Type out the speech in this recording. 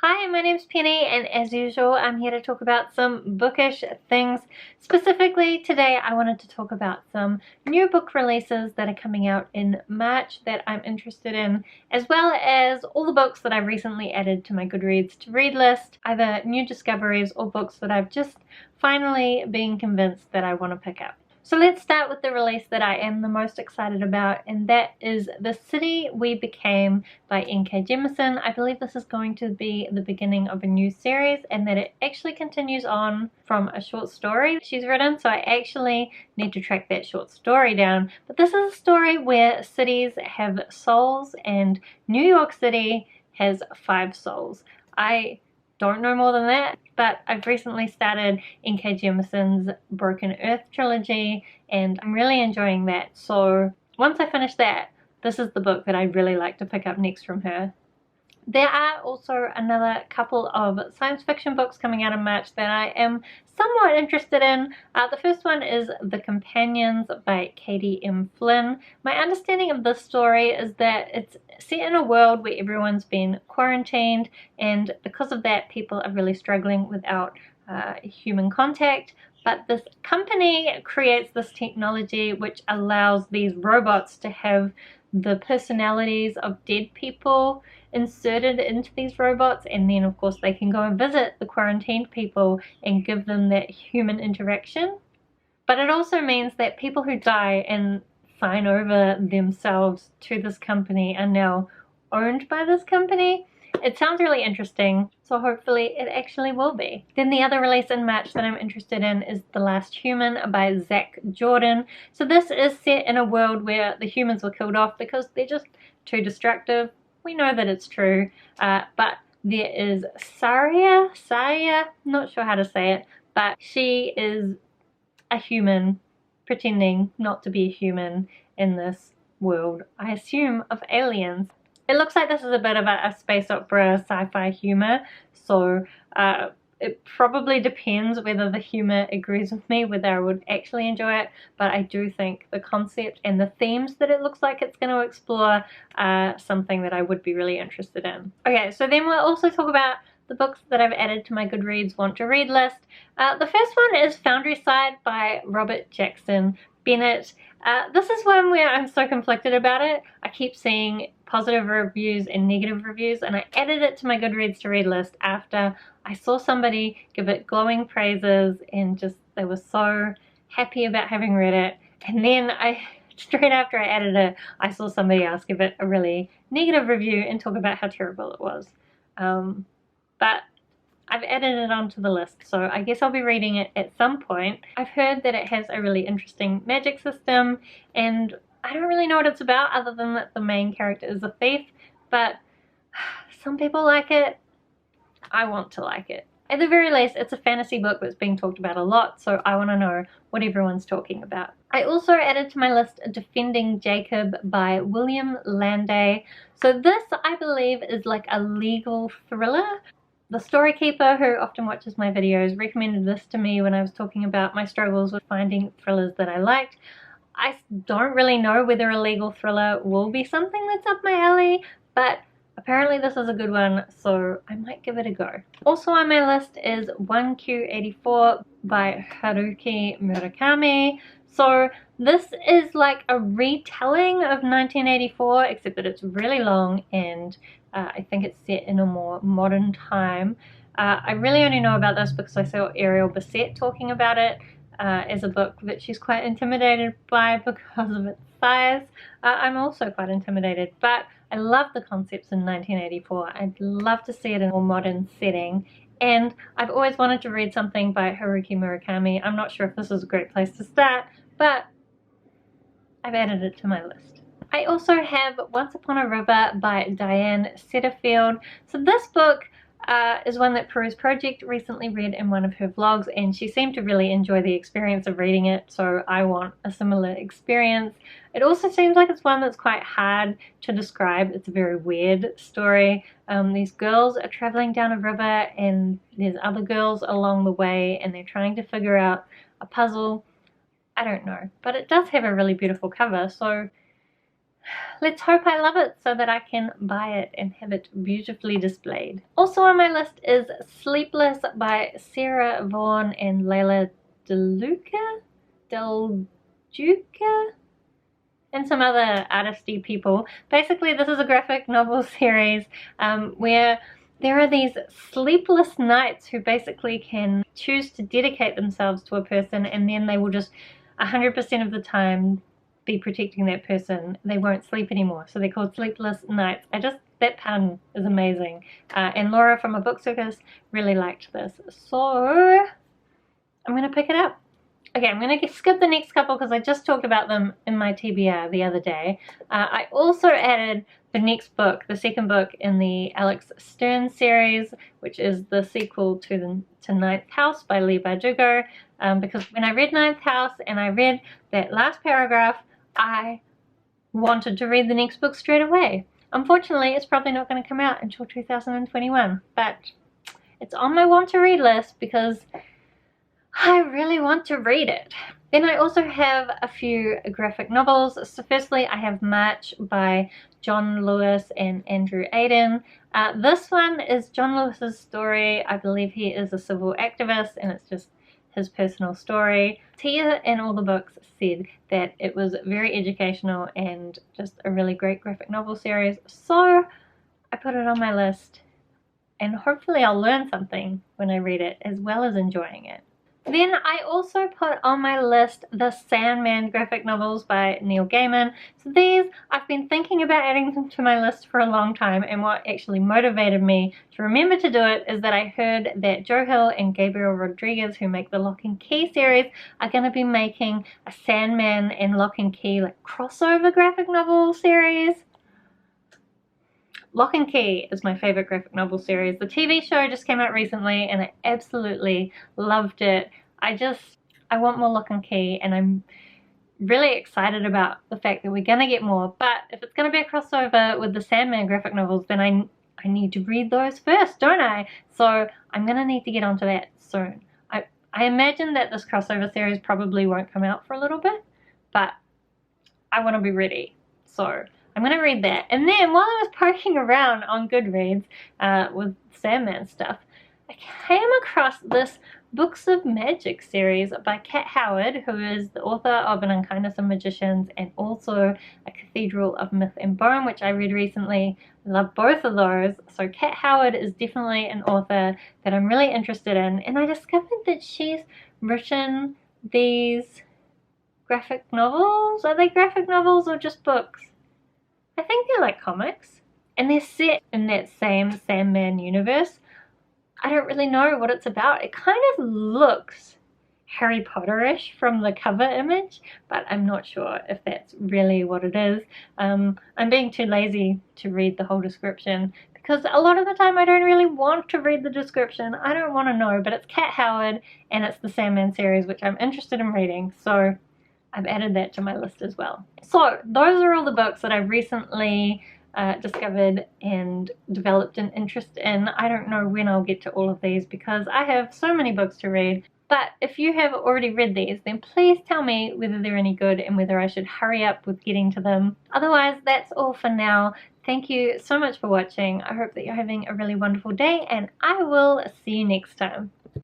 Hi, my name's Penny, and as usual, I'm here to talk about some bookish things. Specifically, today I wanted to talk about some new book releases that are coming out in March that I'm interested in, as well as all the books that I've recently added to my Goodreads to read list, either new discoveries or books that I've just finally been convinced that I want to pick up. So let's start with the release that I am the most excited about, and that is The City We Became by N.K. Jemisin. I believe this is going to be the beginning of a new series, and that it actually continues on from a short story she's written, so I actually need to track that short story down. But this is a story where cities have souls, and New York City has 5 souls. I don't know more than that, but I've recently started N.K. Jemisin's Broken Earth trilogy, and I'm really enjoying that. So once I finish that, this is the book that I'd really like to pick up next from her. There are also another couple of science fiction books coming out in March that I am somewhat interested in. The first one is The Companions by Katie M. Flynn. My understanding of this story is that it's set in a world where everyone's been quarantined, and because of that, people are really struggling without human contact. But this company creates this technology which allows these robots to have the personalities of dead people inserted into these robots, and then of course they can go and visit the quarantined people and give them that human interaction. But it also means that people who die and sign over themselves to this company are now owned by this company. It sounds really interesting, so hopefully it actually will be. Then the other release in March that I'm interested in is The Last Human by Zach Jordan. So this is set in a world where the humans were killed off because they're just too destructive. We know that it's true, but there is Saria, not sure how to say it, but she is a human pretending not to be a human in this world, I assume, of aliens. It looks like this is a bit of a space opera sci-fi humor, so it probably depends whether the humor agrees with me, whether I would actually enjoy it, but I do think the concept and the themes that it looks like it's going to explore are something that I would be really interested in. Okay, so then we'll also talk about the books that I've added to my Goodreads want to read list. The first one is Foundry Side by Robert Jackson Bennett. This is one where I'm so conflicted about it. I keep seeing positive reviews and negative reviews, and I added it to my Goodreads to read list after I saw somebody give it glowing praises, and just they were so happy about having read it. And then straight after I added it, I saw somebody else give it a really negative review and talk about how terrible it was. But I've added it onto the list, so I guess I'll be reading it at some point. I've heard that it has a really interesting magic system, and I don't really know what it's about other than that the main character is a thief, but some people like it. I want to like it. At the very least, it's a fantasy book that's being talked about a lot, so I want to know what everyone's talking about. I also added to my list Defending Jacob by William Landay. So this, I believe, is like a legal thriller. The Storykeeper, who often watches my videos, recommended this to me when I was talking about my struggles with finding thrillers that I liked. I don't really know whether a legal thriller will be something that's up my alley, but apparently this is a good one, so I might give it a go. Also on my list is 1Q84 by Haruki Murakami. So this is like a retelling of 1984, except that it's really long, and I think it's set in a more modern time. I really only know about this because I saw Ariel Bissett talking about it as a book that she's quite intimidated by because of its size. I'm also quite intimidated, but I love the concepts in 1984. I'd love to see it in a more modern setting, and I've always wanted to read something by Haruki Murakami. I'm not sure if this is a great place to start, but I've added it to my list. I also have Once Upon a River by Diane Setterfield. So this book is one that Peruse Project recently read in one of her vlogs, and she seemed to really enjoy the experience of reading it, so I want a similar experience. It also seems like it's one that's quite hard to describe. It's a very weird story. These girls are traveling down a river, and there's other girls along the way, and they're trying to figure out a puzzle. I don't know, but it does have a really beautiful cover, so let's hope I love it so that I can buy it and have it beautifully displayed. Also on my list is Sleepless by Sarah Vaughan and Layla Del Duca, and some other artisty people. Basically, this is a graphic novel series where there are these sleepless knights who basically can choose to dedicate themselves to a person, and then they will just 100% of the time be protecting that person. They won't sleep anymore, so they're called sleepless knights. That pun is amazing. And Laura from A Book Circus really liked this, so I'm gonna pick it up. Okay, I'm going to skip the next couple because I just talked about them in my TBR the other day. I also added the next book, the second book in the Alex Stern series, which is the sequel to Ninth House by Leigh Bardugo, because when I read Ninth House and I read that last paragraph, I wanted to read the next book straight away. Unfortunately, it's probably not going to come out until 2021, but it's on my want to read list because I really want to read it. Then I also have a few graphic novels. So firstly, I have March by John Lewis and Andrew Aiden. This one is John Lewis's story. I believe he is a civil activist and it's just his personal story. Tia in all the books said that it was very educational and just a really great graphic novel series. So I put it on my list and hopefully I'll learn something when I read it as well as enjoying it. Then I also put on my list the Sandman graphic novels by Neil Gaiman. So these, I've been thinking about adding them to my list for a long time, and what actually motivated me to remember to do it is that I heard that Joe Hill and Gabriel Rodriguez, who make the Lock and Key series, are going to be making a Sandman and Lock and Key like crossover graphic novel series. Lock and Key is my favorite graphic novel series. The TV show just came out recently and I absolutely loved it. I want more Lock and Key, and I'm really excited about the fact that we're gonna get more. But if it's gonna be a crossover with the Sandman graphic novels, then I need to read those first, don't I? So I'm gonna need to get onto that soon. I imagine that this crossover series probably won't come out for a little bit, but I want to be ready. So I'm going to read that. And then while I was poking around on Goodreads with Sandman stuff, I came across this Books of Magic series by Kat Howard, who is the author of An Unkindness of Magicians and also A Cathedral of Myth and Bone, which I read recently. I love both of those. So Kat Howard is definitely an author that I'm really interested in. And I discovered that she's written these graphic novels. Are they graphic novels or just books? I think they're like comics, and they're set in that same Sandman universe. I don't really know what it's about. It kind of looks Harry Potter-ish from the cover image, but I'm not sure if that's really what it is. I'm being too lazy to read the whole description because a lot of the time I don't really want to read the description. I don't want to know, but it's Kat Howard and it's the Sandman series, which I'm interested in reading, so I've added that to my list as well. So those are all the books that I've recently discovered and developed an interest in. I don't know when I'll get to all of these because I have so many books to read. But if you have already read these, then please tell me whether they're any good and whether I should hurry up with getting to them. Otherwise, that's all for now. Thank you so much for watching. I hope that you're having a really wonderful day, and I will see you next time.